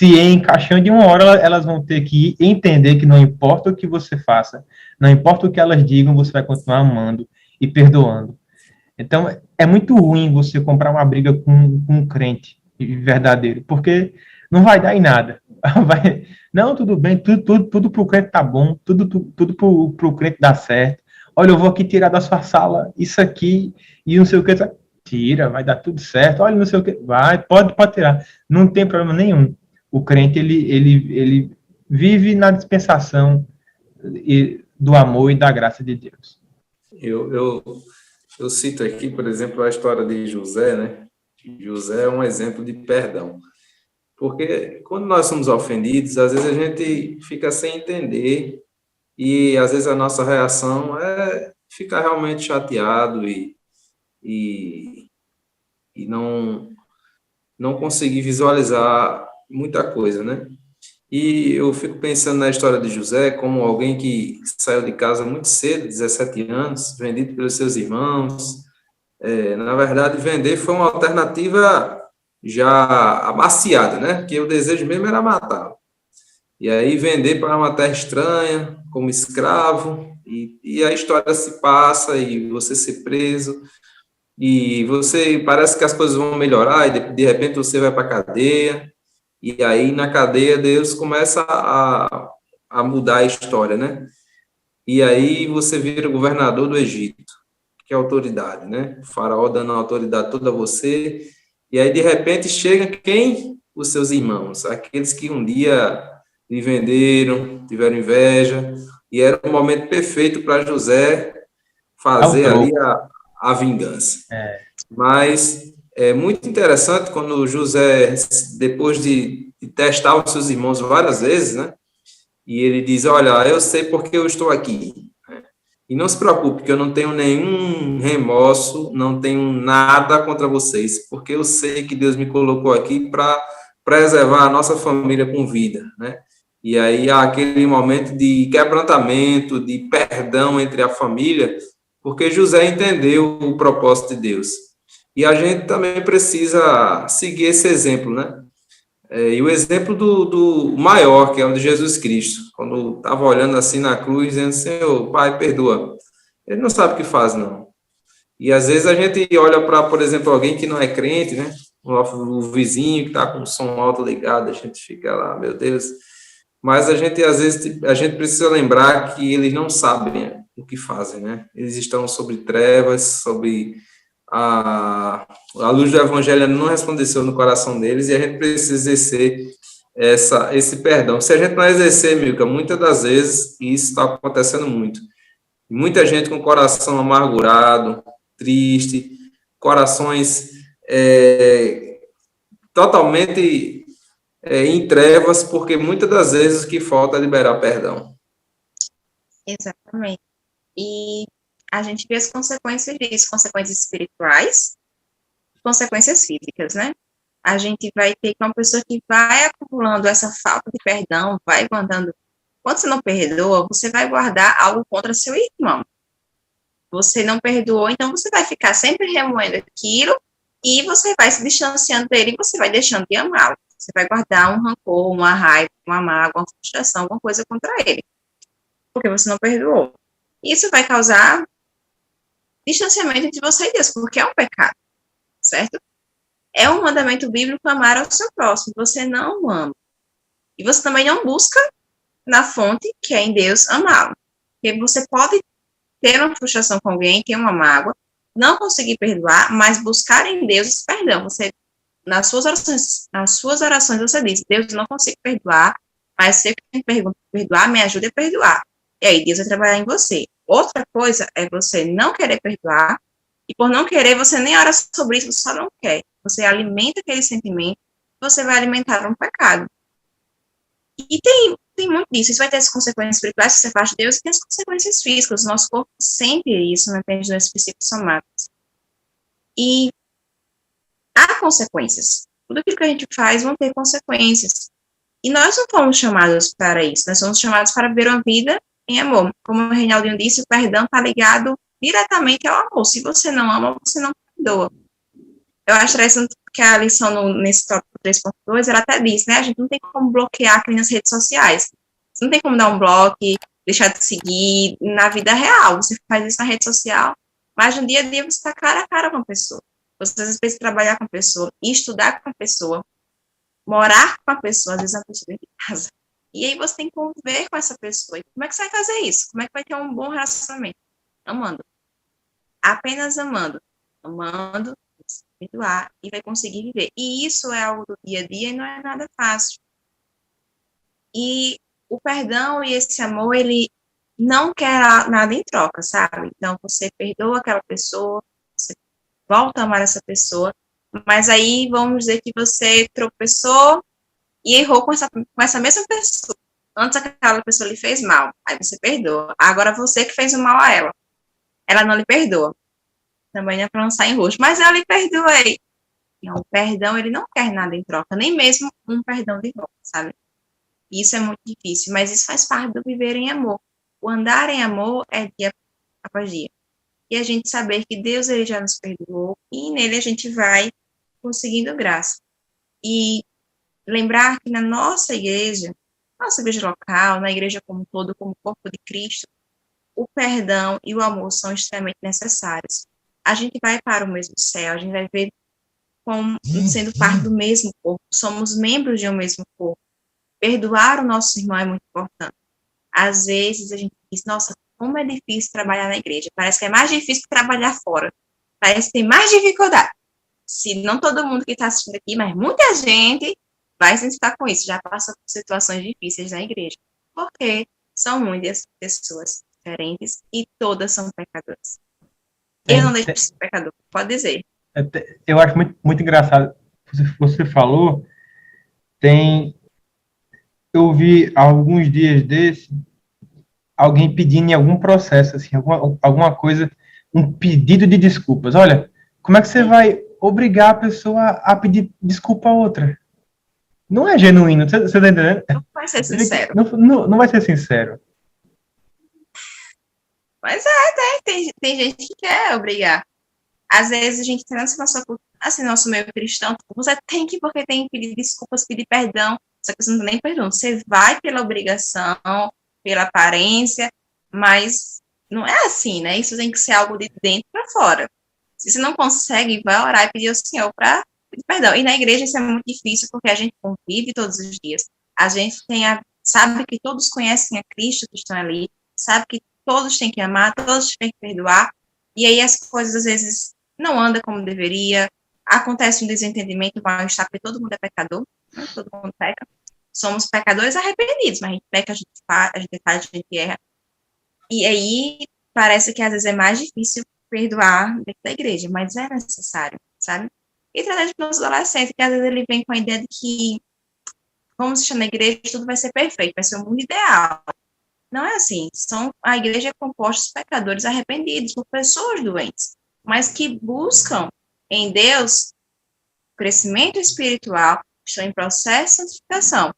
encaixando, e uma hora elas vão ter que entender que não importa o que você faça, não importa o que elas digam, você vai continuar amando e perdoando. Então, é muito ruim você comprar uma briga com um crente verdadeiro, porque não vai dar em nada. Não, tudo bem, tudo pro crente tá bom, tudo pro crente dá certo. Olha, eu vou aqui tirar da sua sala isso aqui e não sei o que. Tira, vai dar tudo certo. Olha, não sei o que. Pode tirar. Não tem problema nenhum. O crente, ele vive na dispensação do amor e da graça de Deus. Eu cito aqui, por exemplo, a história de José, né? José é um exemplo de perdão. Porque quando nós somos ofendidos, às vezes a gente fica sem entender e às vezes a nossa reação é ficar realmente chateado e não conseguir visualizar muita coisa, né? E eu fico pensando na história de José como alguém que saiu de casa muito cedo, 17 anos, vendido pelos seus irmãos. Na verdade, vender foi uma alternativa já amaciada, né? Porque o desejo mesmo era matá-lo. E aí vender para uma terra estranha, como escravo, e a história se passa e você ser preso, e você parece que as coisas vão melhorar, e de repente você vai para a cadeia, e aí na cadeia Deus começa a mudar a história, né? E aí você vira governador do Egito, que é autoridade, né? O faraó dando a autoridade toda a você, e aí de repente chega quem? Os seus irmãos, aqueles que um dia lhe venderam, tiveram inveja, e era o momento perfeito para José fazer ali a vingança. Mas é muito interessante quando José, depois de testar os seus irmãos várias vezes, né? E ele diz, olha, eu sei porque eu estou aqui. E não se preocupe, que eu não tenho nenhum remorso, não tenho nada contra vocês, porque eu sei que Deus me colocou aqui para preservar a nossa família com vida, né? E aí há aquele momento de quebrantamento, de perdão entre a família, porque José entendeu o propósito de Deus. E a gente também precisa seguir esse exemplo, né? E o exemplo do maior, que é o de Jesus Cristo, quando estava olhando assim na cruz, dizendo, Senhor, Pai, perdoa. Ele não sabe o que faz, não. E às vezes a gente olha para, por exemplo, alguém que não é crente, né? O vizinho que está com o som alto ligado, a gente fica lá, meu Deus. Mas às vezes, a gente precisa lembrar que eles não sabem o que fazem, né? Eles estão sobre trevas, sobre a luz do evangelho não resplandeceu no coração deles, e a gente precisa exercer esse perdão. Se a gente não exercer, Milka, muitas das vezes, e isso está acontecendo muito, muita gente com o coração amargurado, triste, corações totalmente em trevas, porque muitas das vezes o que falta é liberar perdão. Exatamente. E a gente vê as consequências disso, consequências espirituais, consequências físicas, né? A gente vai ter uma pessoa que vai acumulando essa falta de perdão, vai guardando. Quando você não perdoa, você vai guardar algo contra seu irmão. Você não perdoou, então você vai ficar sempre remoendo aquilo e você vai se distanciando dele e você vai deixando de amá-lo. Você vai guardar um rancor, uma raiva, uma mágoa, uma frustração, alguma coisa contra ele. Porque você não perdoou. Isso vai causar distanciamento entre você e Deus, porque é um pecado, certo? É um mandamento bíblico amar ao seu próximo. Você não o ama. E você também não busca na fonte, que é em Deus, amá-lo. Porque você pode ter uma frustração com alguém, ter uma mágoa, não conseguir perdoar, mas buscar em Deus esse perdão. Você, nas suas orações você diz, Deus, eu não consigo perdoar, mas se eu pergunto perdoar, me ajude a perdoar. E aí Deus vai trabalhar em você. Outra coisa é você não querer perdoar, e por não querer, você nem ora sobre isso, você só não quer. Você alimenta aquele sentimento, você vai alimentar um pecado. E tem muito disso. Isso vai ter as consequências espirituais, se você faz de Deus, e tem as consequências físicas. O nosso corpo sente isso, não depende dos princípios somáticos. E há consequências. Tudo aquilo que a gente faz vão ter consequências. E nós não fomos chamados para isso. Nós somos chamados para viver uma vida em amor. Como o Reinaldinho disse, o perdão está ligado diretamente ao amor. Se você não ama, você não perdoa. Eu acho interessante que a lição nesse tópico 3.2, ela até diz, né? A gente não tem como bloquear aqui nas redes sociais. Você não tem como dar um bloco, deixar de seguir na vida real. Você faz isso na rede social, mas no dia a dia você está cara a cara com a pessoa. Você às vezes precisa trabalhar com a pessoa, estudar com a pessoa, morar com a pessoa, às vezes a pessoa dentro de casa. E aí você tem que conviver com essa pessoa. E como é que você vai fazer isso? Como é que vai ter um bom relacionamento? Amando. Apenas amando. Amando, se perdoar e vai conseguir viver. E isso é algo do dia a dia e não é nada fácil. E o perdão e esse amor, ele não quer nada em troca, sabe? Então, você perdoa aquela pessoa, você volta a amar essa pessoa, mas aí vamos dizer que você tropeçou e errou com essa mesma pessoa. Antes aquela pessoa lhe fez mal, aí você perdoa. Agora você que fez o mal a ela. Ela não lhe perdoa. Também não é para lançar em rosto, mas eu lhe perdoei. Então, o perdão, ele não quer nada em troca, nem mesmo um perdão de volta, sabe? Isso é muito difícil, mas isso faz parte do viver em amor. O andar em amor é dia após dia. E a gente saber que Deus, ele já nos perdoou e nele a gente vai conseguindo graça. E lembrar que na nossa igreja local, na igreja como um todo, como corpo de Cristo, o perdão e o amor são extremamente necessários. A gente vai para o mesmo céu, a gente vai ver como sendo parte do mesmo corpo, somos membros de um mesmo corpo. Perdoar o nosso irmão é muito importante. Às vezes a gente diz, nossa, como é difícil trabalhar na igreja, parece que é mais difícil que trabalhar fora, parece que tem mais dificuldade. Se não todo mundo que está assistindo aqui, mas muita gente vai se identificar com isso, já passa por situações difíceis na igreja, porque são muitas pessoas diferentes e todas são pecadoras. Eu não deixo de ser pecador, pode dizer. Eu acho muito, muito engraçado. Você falou, eu vi alguns dias desses alguém pedindo em algum processo, assim, alguma coisa, um pedido de desculpas. Olha, como é que você vai obrigar a pessoa a pedir desculpa a outra? Não é genuíno, você tá entendendo? Não vai ser sincero. Não vai ser sincero. Mas tem gente que quer obrigar. Às vezes a gente tem nosso meio cristão, você tem que, porque tem que pedir desculpas, pedir perdão, só que você não tem nem perdão. Você vai pela obrigação, pela aparência, mas não é assim, né? Isso tem que ser algo de dentro para fora. Se você não consegue, vai orar e pedir ao Senhor para pedir perdão. E na igreja isso é muito difícil, porque a gente convive todos os dias. A gente sabe que todos conhecem a Cristo que estão ali, sabe que todos têm que amar, todos têm que perdoar, e aí as coisas às vezes não andam como deveria, acontece um desentendimento, mal-estar, porque todo mundo é pecador, né? Todo mundo peca. Somos pecadores arrependidos, mas a gente peca, a gente faz, a gente erra. E aí parece que às vezes é mais difícil perdoar dentro da igreja, mas é necessário, sabe? E tratar de nossos adolescentes, que às vezes ele vem com a ideia de que vamos estar na igreja, tudo vai ser perfeito, vai ser o mundo ideal. Não é assim. A igreja é composta de pecadores arrependidos, por pessoas doentes, mas que buscam em Deus crescimento espiritual, estão em processo de santificação.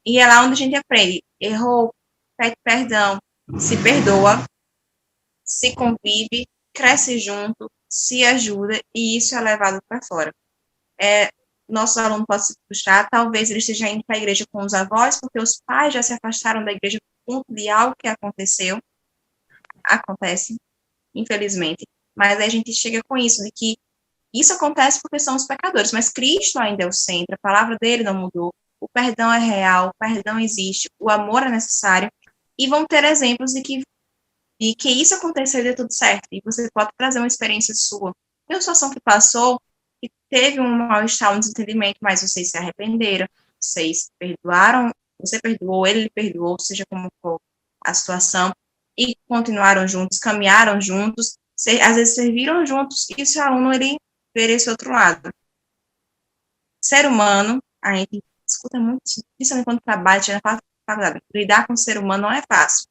E é lá onde a gente aprende. Errou, pede perdão, se perdoa, se convive, cresce junto, se ajuda, e isso é levado para fora. Nosso aluno pode se frustrar, talvez ele esteja indo para a igreja com os avós, porque os pais já se afastaram da igreja por conta de algo que acontece, infelizmente, mas aí a gente chega com isso, de que isso acontece porque são os pecadores, mas Cristo ainda é o centro, a palavra dele não mudou, o perdão é real, o perdão existe, o amor é necessário, e vão ter exemplos de que isso aconteceu e deu tudo certo, e você pode trazer uma experiência sua, de uma situação que passou, que teve um mal-estar, um desentendimento, mas vocês se arrependeram, vocês perdoaram, você perdoou, ele perdoou, seja como for a situação, e continuaram juntos, caminharam juntos, às vezes serviram juntos, e o seu aluno, ele ver esse outro lado. Ser humano, a gente escuta muito, principalmente quando trabalha na faculdade, lidar com o ser humano não é fácil,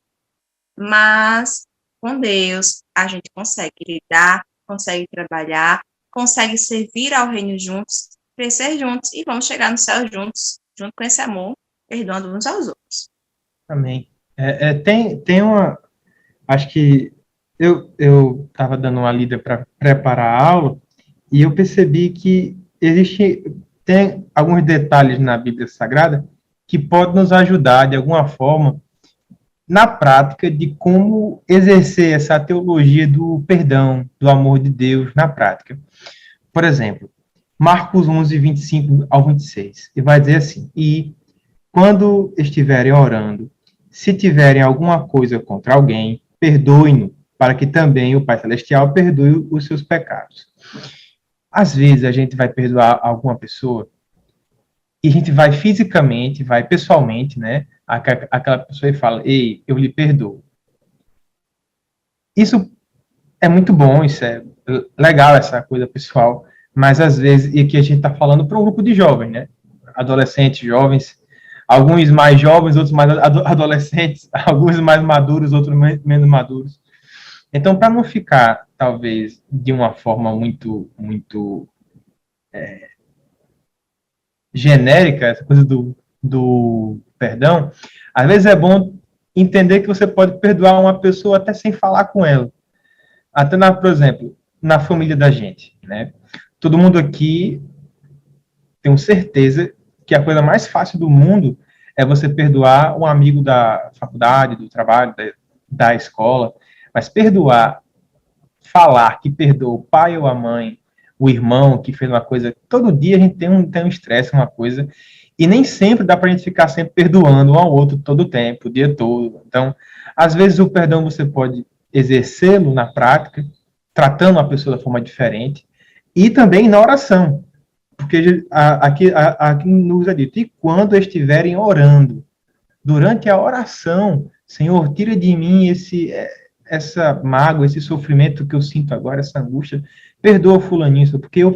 mas com Deus a gente consegue lidar, consegue trabalhar, consegue servir ao reino juntos, crescer juntos, e vamos chegar no céu juntos, junto com esse amor, perdoando uns aos outros. Amém. Tem uma... Acho que eu estava dando uma lida para preparar a aula, E eu percebi que tem alguns detalhes na Bíblia Sagrada que podem nos ajudar, de alguma forma, na prática de como exercer essa teologia do perdão, do amor de Deus na prática. Por exemplo, Marcos 11, 25 ao 26, e vai dizer assim: e quando estiverem orando, se tiverem alguma coisa contra alguém, perdoem-no, para que também o Pai Celestial perdoe os seus pecados. Às vezes a gente vai perdoar alguma pessoa e a gente vai fisicamente, vai pessoalmente, né, aquela pessoa e fala: ei, eu lhe perdoo. Isso é muito bom, isso é legal, essa coisa pessoal, mas às vezes, e aqui a gente está falando para um grupo de jovens, né, adolescentes, jovens, alguns mais jovens, outros mais adolescentes, alguns mais maduros, outros menos maduros. Então, para não ficar, talvez, de uma forma muito genérica, essa coisa do perdão, às vezes é bom entender que você pode perdoar uma pessoa até sem falar com ela. Até, por exemplo, na família da gente, né? Todo mundo aqui, tenho certeza que a coisa mais fácil do mundo é você perdoar um amigo da faculdade, do trabalho, da escola, mas perdoar, falar que perdoa o pai ou a mãe, o irmão que fez uma coisa, todo dia a gente tem um estresse, uma coisa, e nem sempre dá para a gente ficar sempre perdoando um ao outro todo o tempo, o dia todo. Então, às vezes o perdão você pode exercê-lo na prática, tratando a pessoa da forma diferente, e também na oração, porque aqui nos é dito: e quando estiverem orando, durante a oração, Senhor, tira de mim essa mágoa, esse sofrimento que eu sinto agora, essa angústia, perdoa fulaninho, porque eu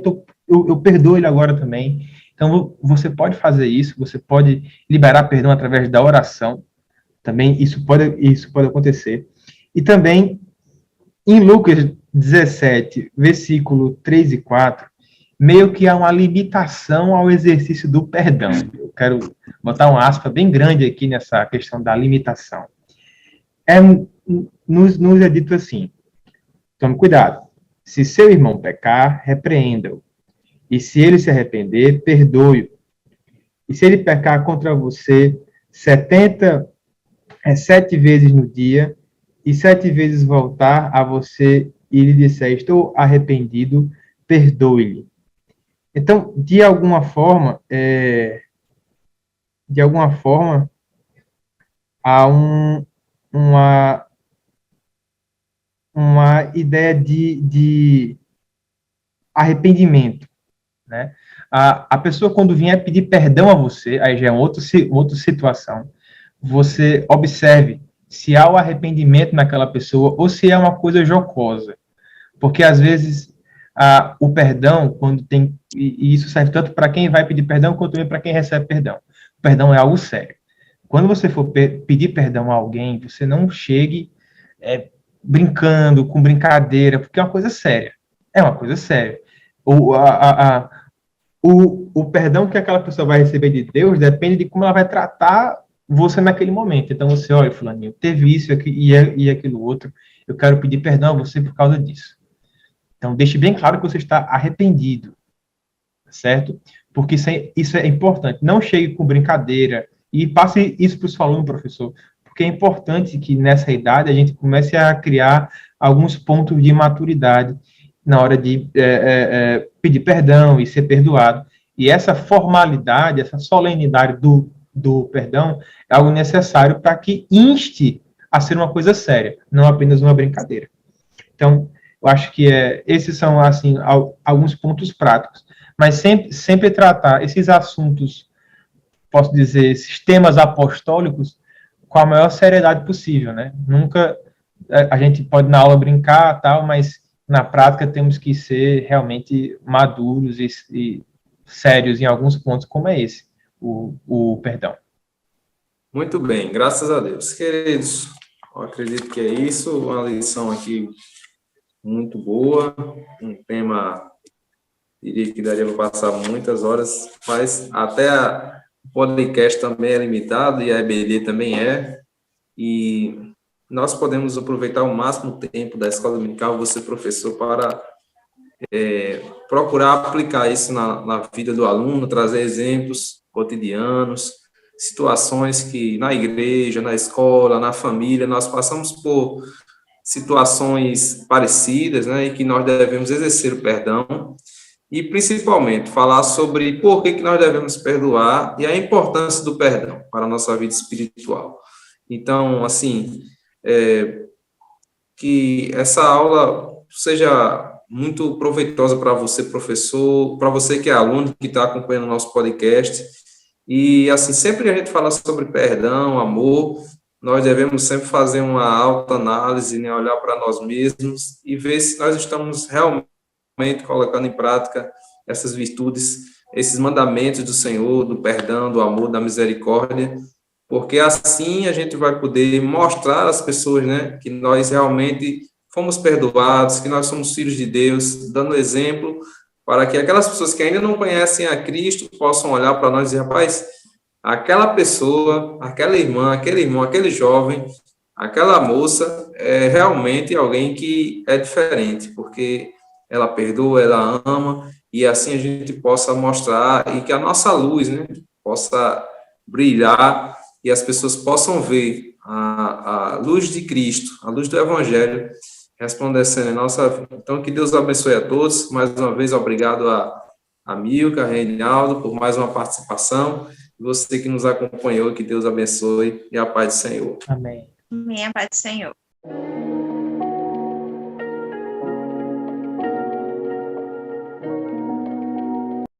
perdoo ele agora também. Então, você pode fazer isso, você pode liberar perdão através da oração, também isso pode acontecer. E também, em Lucas 17, versículo 3 e 4, meio que há uma limitação ao exercício do perdão. Eu quero botar uma aspa bem grande aqui nessa questão da limitação. Nos é dito assim: tome cuidado, se seu irmão pecar, repreenda-o, e se ele se arrepender, perdoe-o. E se ele pecar contra você 7 vezes no dia, e 7 vezes voltar a você e lhe disser: estou arrependido, perdoe-lhe. Então, de alguma forma, há uma ideia de arrependimento, né? A pessoa, quando vier pedir perdão a você, aí já é outra situação. Você observe se há o arrependimento naquela pessoa ou se é uma coisa jocosa. Porque, às vezes, o perdão, quando tem... E isso serve tanto para quem vai pedir perdão, quanto também para quem recebe perdão. O perdão é algo sério. Quando você for pedir perdão a alguém, você não chegue brincando, com brincadeira, porque é uma coisa séria. É uma coisa séria. O perdão que aquela pessoa vai receber de Deus depende de como ela vai tratar você naquele momento. Então, você, olha, fulaninho, teve isso e aquilo outro, eu quero pedir perdão a você por causa disso. Então, deixe bem claro que você está arrependido, certo? Porque isso é importante. Não chegue com brincadeira e passe isso para os alunos, professor, porque é importante que nessa idade a gente comece a criar alguns pontos de maturidade na hora de pedir perdão e ser perdoado. E essa formalidade, essa solenidade do perdão é algo necessário para que inste a ser uma coisa séria, não apenas uma brincadeira. Então, eu acho que esses são, assim, alguns pontos práticos. Mas sempre tratar esses assuntos, posso dizer, esses temas apostólicos, com a maior seriedade possível, né? Nunca a gente pode na aula brincar, tal, mas na prática temos que ser realmente maduros e sérios em alguns pontos, como é esse, o perdão. Muito bem, graças a Deus. Queridos, eu acredito que é isso, uma lição aqui muito boa, um tema, diria que daria para passar muitas horas, mas até o podcast também é limitado e a EBD também e nós podemos aproveitar o máximo tempo da escola dominical, você professor, para procurar aplicar isso na vida do aluno, trazer exemplos cotidianos, situações que na igreja, na escola, na família, nós passamos por situações parecidas, né, e que nós devemos exercer o perdão, e principalmente falar sobre por que nós devemos perdoar e a importância do perdão para a nossa vida espiritual. Então, assim, que essa aula seja muito proveitosa para você, professor, para você que é aluno, que está acompanhando o nosso podcast. E, assim, sempre que a gente fala sobre perdão, amor, nós devemos sempre fazer uma autoanálise, né, olhar para nós mesmos e ver se nós estamos realmente colocando em prática essas virtudes, esses mandamentos do Senhor, do perdão, do amor, da misericórdia, porque assim a gente vai poder mostrar às pessoas, né, que nós realmente fomos perdoados, que nós somos filhos de Deus, dando exemplo para que aquelas pessoas que ainda não conhecem a Cristo possam olhar para nós e dizer, rapaz, aquela pessoa, aquela irmã, aquele irmão, aquele jovem, aquela moça é realmente alguém que é diferente, porque ela perdoa, ela ama, e assim a gente possa mostrar e que a nossa luz, né, possa brilhar e as pessoas possam ver a luz de Cristo, a luz do Evangelho, resplandecendo em nossa vida. Então, que Deus abençoe a todos. Mais uma vez, obrigado a Milka, a Reinaldo, por mais uma participação. Você que nos acompanhou, que Deus abençoe e a paz do Senhor. Amém. Amém, a paz do Senhor.